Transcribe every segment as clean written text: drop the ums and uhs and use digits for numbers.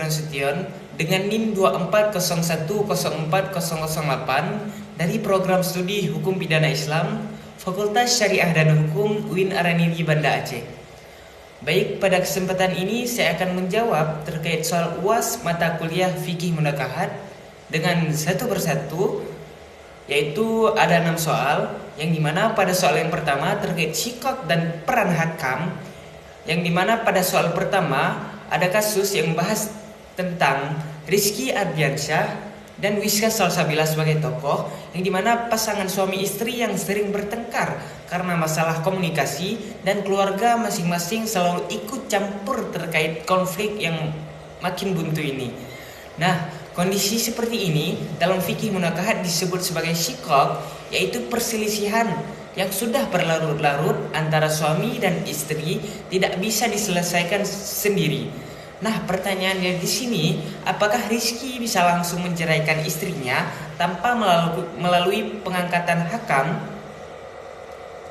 Nasution dengan NIM 240104008 dari program studi Hukum Pidana Islam Fakultas Syariah dan Hukum UIN Araniri Banda Aceh. Baik, pada kesempatan ini saya akan menjawab terkait soal UAS mata kuliah Fikih Munakahat dengan satu persatu, yaitu ada 6 soal, yang dimana pada soal yang pertama terkait syikok dan peran hakam, yang dimana pada soal pertama ada kasus yang membahas tentang Rizky Ardiansyah dan Wiska Salsabila sebagai tokoh, yang dimana pasangan suami istri yang sering bertengkar karena masalah komunikasi dan keluarga masing-masing selalu ikut campur terkait konflik yang makin buntu ini. Nah, kondisi seperti ini dalam fikih munakahat disebut sebagai syikok, yaitu perselisihan yang sudah berlarut-larut antara suami dan istri tidak bisa diselesaikan sendiri. Nah, pertanyaannya di sini, apakah Rizky bisa langsung menceraikan istrinya tanpa melalui pengangkatan hakam?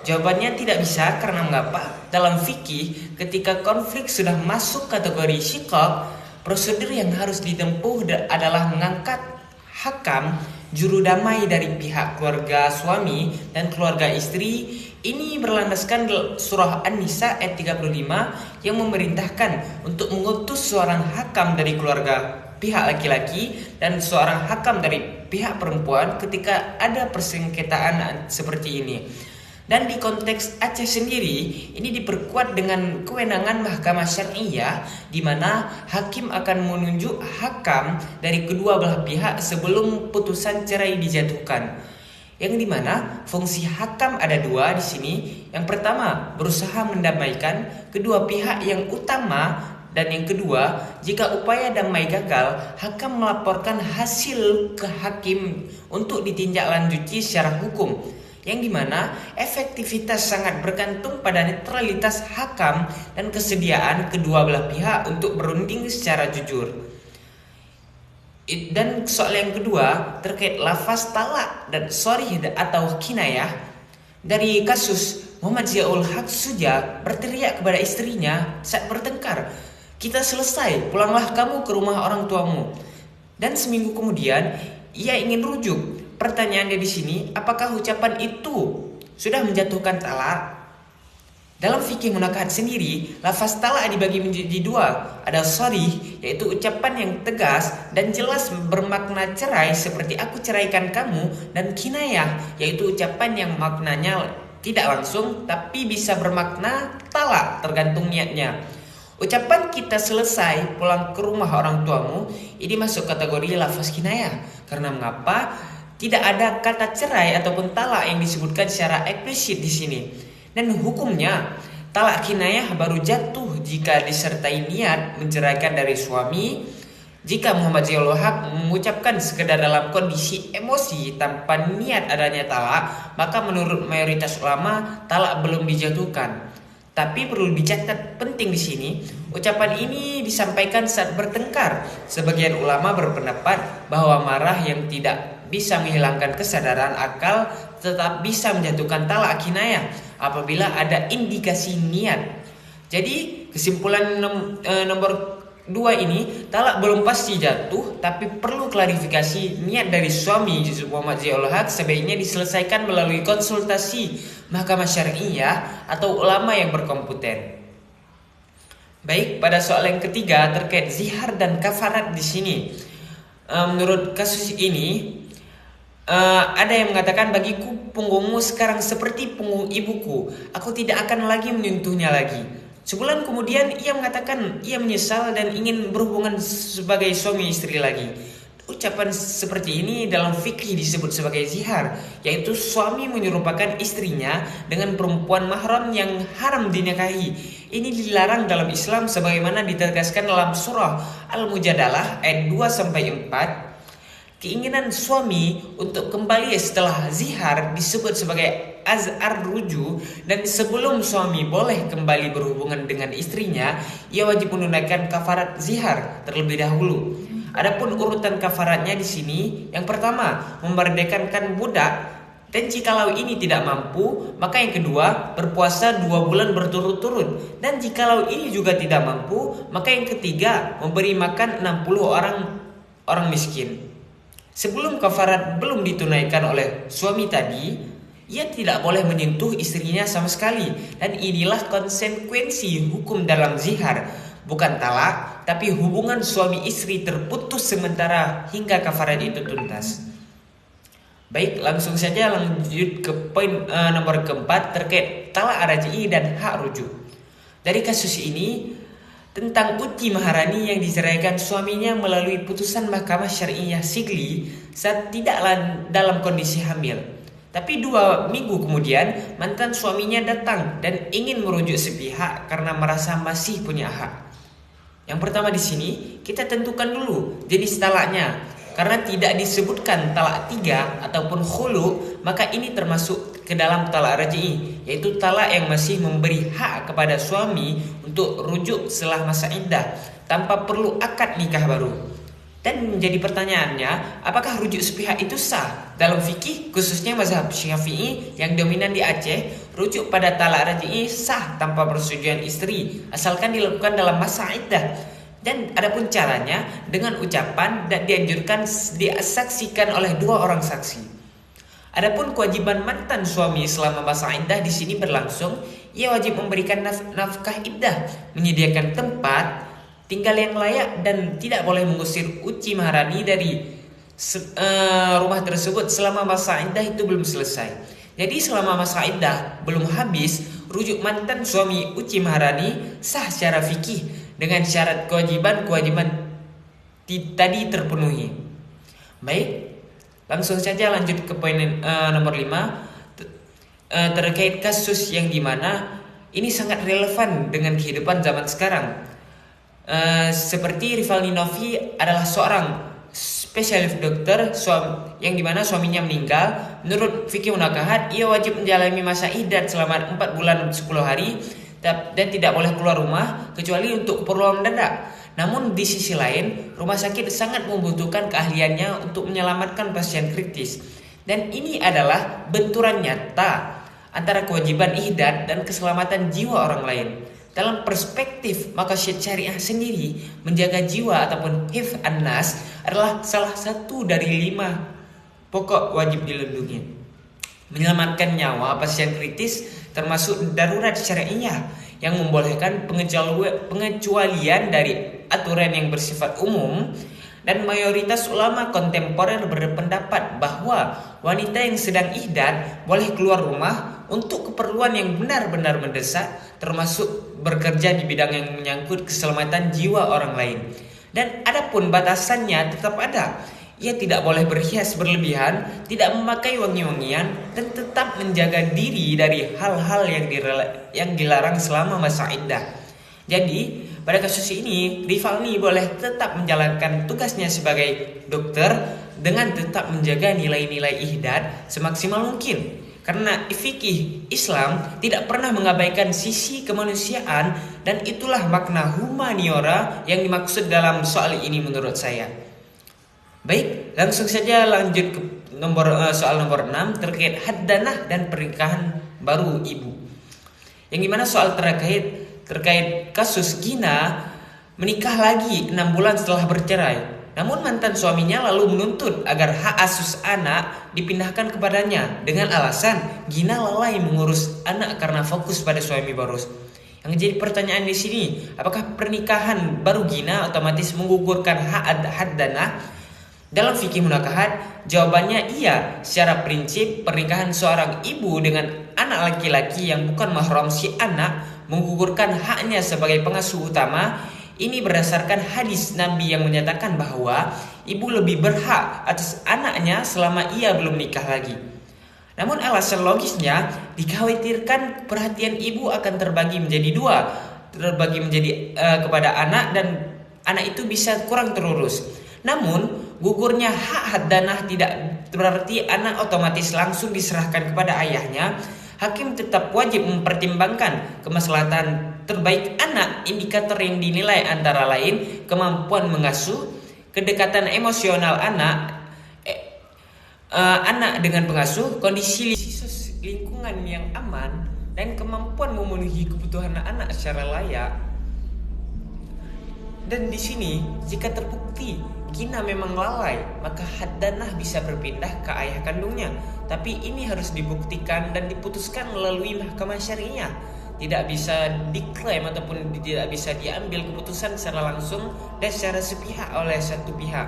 Jawabannya tidak bisa. Karena mengapa? Dalam fikih, ketika konflik sudah masuk kategori syikok, prosedur yang harus ditempuh adalah mengangkat hakam, juru damai dari pihak keluarga suami dan keluarga istri. Ini berlandaskan surah An-Nisa ayat 35 yang memerintahkan untuk mengutus seorang hakam dari keluarga pihak laki-laki dan seorang hakam dari pihak perempuan ketika ada persengketaan seperti ini. Dan di konteks Aceh sendiri, ini diperkuat dengan kewenangan mahkamah syariah, di mana hakim akan menunjuk hakam dari kedua belah pihak sebelum putusan cerai dijatuhkan. Yang dimana fungsi hakam ada 2 di sini. Yang pertama, berusaha mendamaikan kedua pihak yang utama, dan yang kedua, jika upaya damai gagal, hakam melaporkan hasil ke hakim untuk ditindaklanjuti secara hukum. Yang dimana efektivitas sangat bergantung pada netralitas hakam dan kesediaan kedua belah pihak untuk berunding secara jujur. Dan soal yang kedua terkait lafaz talak dan sorry atau kinayah. Dari kasus Muhammad Ziaul Haq Suja berteriak kepada istrinya saat bertengkar, "Kita selesai, pulanglah kamu ke rumah orang tuamu." Dan seminggu kemudian ia ingin rujuk. Pertanyaannya di sini, apakah ucapan itu sudah menjatuhkan talak? Dalam fikih munakahat sendiri, lafaz talak dibagi menjadi 2. Ada sorry, yaitu ucapan yang tegas dan jelas bermakna cerai seperti aku ceraikan kamu, dan kinayah, yaitu ucapan yang maknanya tidak langsung tapi bisa bermakna talak tergantung niatnya. Ucapan kita selesai, pulang ke rumah orang tuamu, ini masuk kategori lafaz kinayah. Karena mengapa? Tidak ada kata cerai ataupun talak yang disebutkan secara eksplisit di sini. Dan hukumnya, talak kinayah baru jatuh jika disertai niat menceraikan dari suami. Jika Muhammad Ziaul Haq mengucapkan sekedar dalam kondisi emosi tanpa niat adanya talak, maka menurut mayoritas ulama talak belum dijatuhkan. Tapi perlu dicatat penting di sini, ucapan ini disampaikan saat bertengkar. Sebagian ulama berpendapat bahwa marah yang tidak bisa menghilangkan kesadaran akal tetap bisa menjatuhkan talak kinayah apabila ada indikasi niat. Jadi kesimpulan nomor 2 ini, talak belum pasti jatuh tapi perlu klarifikasi niat dari suami Muhammad Ziaul Haq sebaiknya diselesaikan melalui konsultasi mahkamah syariah atau ulama yang berkompeten. Baik, pada soal yang ketiga terkait zihar dan kafarat di sini. Menurut kasus ini, ada yang mengatakan, bagiku punggungmu sekarang seperti punggung ibuku, aku tidak akan lagi menyentuhnya lagi. Sebulan kemudian ia mengatakan ia menyesal dan ingin berhubungan sebagai suami istri lagi. Ucapan seperti ini dalam fikih disebut sebagai zihar, yaitu suami menyerupakan istrinya dengan perempuan mahram yang haram dinikahi. Ini dilarang dalam Islam sebagaimana ditegaskan dalam surah Al-Mujadalah ayat 2-4. Keinginan suami untuk kembali setelah zihar disebut sebagai az'ar ruju, dan sebelum suami boleh kembali berhubungan dengan istrinya, ia wajib menunaikan kafarat zihar terlebih dahulu. Adapun urutan kafaratnya di sini, yang pertama, memerdekakan budak Dan jikalau ini tidak mampu, maka yang kedua, berpuasa 2 bulan berturut-turut. Dan jikalau ini juga tidak mampu, maka yang ketiga, memberi makan 60 orang miskin. Sebelum kafarat belum ditunaikan oleh suami tadi, ia tidak boleh menyentuh istrinya sama sekali. Dan inilah konsekuensi hukum dalam zihar. Bukan talak, tapi hubungan suami istri terputus sementara hingga kafarat itu tuntas. Baik, langsung saja lanjut ke poin nomor keempat terkait talak raj'i dan hak rujuk. Dari kasus ini tentang Uti Maharani yang diceraikan suaminya melalui putusan Mahkamah Syariah Sigli saat tidak dalam kondisi hamil. Tapi 2 minggu kemudian mantan suaminya datang dan ingin merujuk sepihak karena merasa masih punya hak. Yang pertama di sini kita tentukan dulu jenis talaknya. Karena tidak disebutkan talak 3 ataupun khulu, maka ini termasuk ke dalam talak raj'i, yaitu talak yang masih memberi hak kepada suami untuk rujuk setelah masa iddah tanpa perlu akad nikah baru. Dan menjadi pertanyaannya, apakah rujuk sepihak itu sah? Dalam fikih, khususnya mazhab Syafi'i yang dominan di Aceh, rujuk pada talak raj'i sah tanpa persetujuan istri, asalkan dilakukan dalam masa iddah. Dan adapun caranya dengan ucapan dan dianjurkan disaksikan oleh 2 orang saksi. Adapun kewajiban mantan suami selama masa iddah di sini berlangsung, ia wajib memberikan nafkah iddah, menyediakan tempat tinggal yang layak dan tidak boleh mengusir Uti Maharani dari rumah tersebut selama masa iddah itu belum selesai. Jadi selama masa iddah belum habis, rujuk mantan suami Uti Maharani sah secara fikih dengan syarat kewajiban tadi terpenuhi. Baik, langsung saja lanjut ke poin nomor 5 terkait kasus yang dimana ini sangat relevan dengan kehidupan zaman sekarang. Seperti Rivaldi Novi adalah seorang spesialis dokter yang dimana suaminya meninggal. Menurut fikih munakahat, ia wajib menjalani masa iddah selama 4 bulan 10 hari dan tidak boleh keluar rumah kecuali untuk keperluan mendadak. Namun di sisi lain, rumah sakit sangat membutuhkan keahliannya untuk menyelamatkan pasien kritis. Dan ini adalah benturan nyata antara kewajiban ihdad dan keselamatan jiwa orang lain. Dalam perspektif maqasid syariah sendiri, menjaga jiwa ataupun hifz an-nas adalah salah satu dari 5 pokok wajib dilindungi. Menyelamatkan nyawa pasien kritis termasuk darurat syariah yang membolehkan pengecualian dari aturan yang bersifat umum, dan mayoritas ulama kontemporer berpendapat bahwa wanita yang sedang ihdad boleh keluar rumah untuk keperluan yang benar-benar mendesak, termasuk bekerja di bidang yang menyangkut keselamatan jiwa orang lain. Dan adapun batasannya tetap ada. Ia tidak boleh berhias berlebihan, tidak memakai wangi-wangian, dan tetap menjaga diri dari hal-hal yang dilarang selama masa iddah. Jadi, pada kasus ini, Rivaldi boleh tetap menjalankan tugasnya sebagai dokter dengan tetap menjaga nilai-nilai ihdad semaksimal mungkin. Karena fikih Islam tidak pernah mengabaikan sisi kemanusiaan, dan itulah makna humaniora yang dimaksud dalam soal ini menurut saya. Baik, langsung saja lanjut ke soal nomor 6 terkait haddanah dan pernikahan baru ibu. Yang dimana soal terkait kasus Gina menikah lagi 6 bulan setelah bercerai. Namun mantan suaminya lalu menuntut agar hak asuh anak dipindahkan kepadanya dengan alasan Gina lalai mengurus anak karena fokus pada suami baru. Yang jadi pertanyaan di sini, apakah pernikahan baru Gina otomatis menggugurkan hak haddanah? Dalam fikih munakahat, jawabannya iya. Secara prinsip, pernikahan seorang ibu dengan anak laki-laki yang bukan mahram si anak menggugurkan haknya sebagai pengasuh utama. Ini berdasarkan hadis Nabi yang menyatakan bahwa ibu lebih berhak atas anaknya selama ia belum nikah lagi. Namun alasan logisnya, dikhawatirkan perhatian ibu akan terbagi menjadi 2. Terbagi menjadi kepada anak, dan anak itu bisa kurang terurus. Namun gugurnya hak haddanah tidak berarti anak otomatis langsung diserahkan kepada ayahnya. Hakim tetap wajib mempertimbangkan kemaslahatan terbaik anak. Indikator yang dinilai antara lain kemampuan mengasuh, kedekatan emosional anak, anak dengan pengasuh, kondisi lingkungan yang aman, dan kemampuan memenuhi kebutuhan anak secara layak. Dan di sini, jika terbukti Gina memang lalai, maka Haddanah bisa berpindah ke ayah kandungnya. Tapi ini harus dibuktikan dan diputuskan melalui mahkamah syariah. Tidak bisa diklaim ataupun tidak bisa diambil keputusan secara langsung dan secara sepihak oleh satu pihak.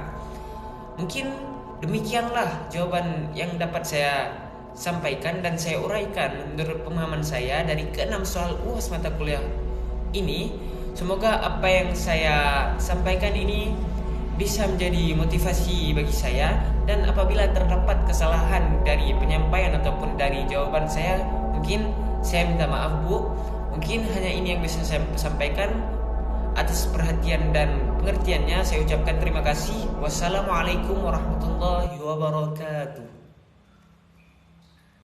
Mungkin demikianlah jawaban yang dapat saya sampaikan dan saya uraikan menurut pemahaman saya dari ke-6 soal UAS mata kuliah ini. Semoga apa yang saya sampaikan ini bisa menjadi motivasi bagi saya, dan apabila terdapat kesalahan dari penyampaian ataupun dari jawaban saya, mungkin saya minta maaf Bu. Mungkin hanya ini yang bisa saya sampaikan. Atas perhatian dan pengertiannya saya ucapkan terima kasih. Wassalamualaikum warahmatullahi wabarakatuh.